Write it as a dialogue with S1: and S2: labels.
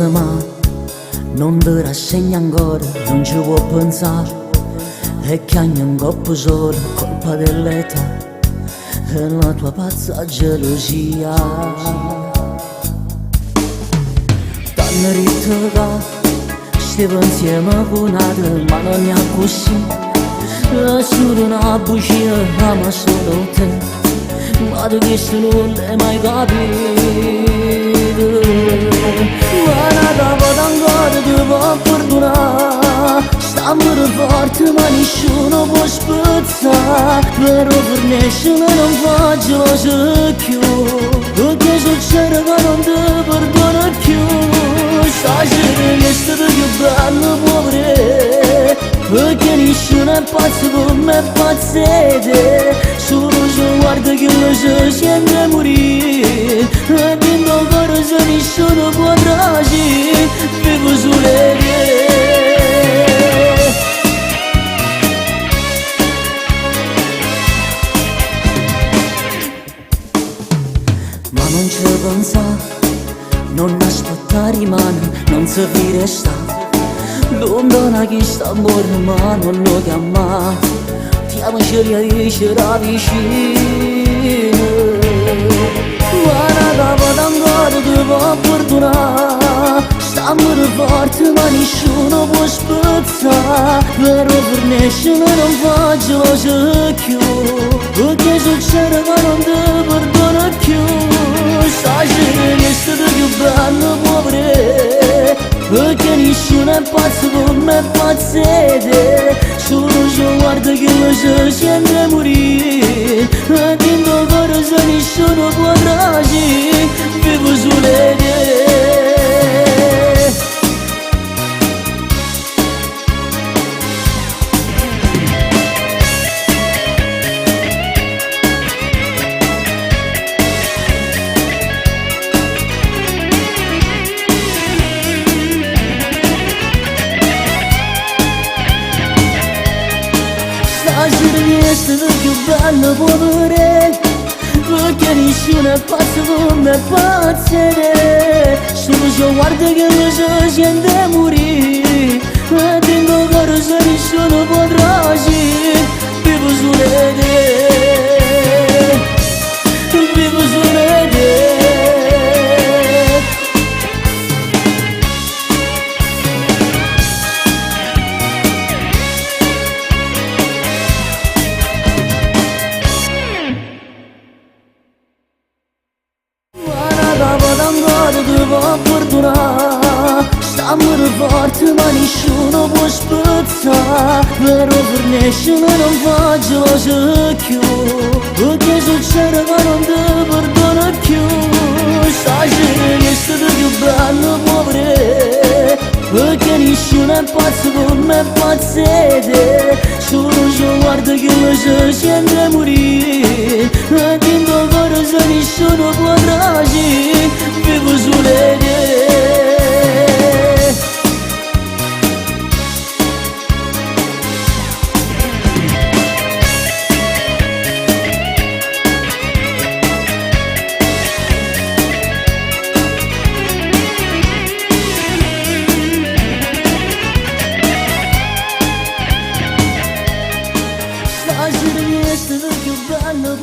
S1: ma non ti rassegni ancora, non ci può pensare, e che ogni un colpo solo, colpa dell'età e la tua pazza gelosia. T'hanno detto che stiamo insieme con altri, ma non è così, è solo una bugia, ama solo te, ma tu questo non l'hai mai capito. Ma nada vado ancora, ti può perdonare, stiamo forte ma nessuno può spezzare, però per nessuno non faccio lo più, perché succede che non ti perdono più. Stasera che è stato più bello povere, perché nessuno è pazzo come pazzete, solo se guarda che lo si sente morire, e dentro il cuore se nessuno può trarci, vivo solo te. Ma non ci pensa, non aspettare mani, non si resta, lontana chi sta morendo ma non lo chiama, chiamaci riesce da vicino. Guarda vado ancora, ti può perdonare, stiamo forte ma nessuno può spezzare, però per nessuno non faccio lo più, perché succede che non ti perdono più. Stasera che è stato più bello povere, perché nessuno è pazzo come pazzete, solo se guarda che lo si sente morire, e dentro il cuore se nessuno può trarci, vivo solo te. Stasera che è stato più bello povere, perché nessuno è pazzo come pazzere, solo se guarda che lo si sente morire, e dentro il cuore se nessuno può trarci, vivo solo te, vivo solo te. Vado ancora, ti può perdonare, stiamo forte ma nessuno può spezzare, però per nessuno non faccio lo più, perché succede che non ti perdono più. Stasera che è stato più bello povere, perché nessuno è pazzo come pazzete, solo se guarda che lo si sente morire, e dentro il cuore se nessuno può trarci, vivo solo te. Stasera che è stato più bello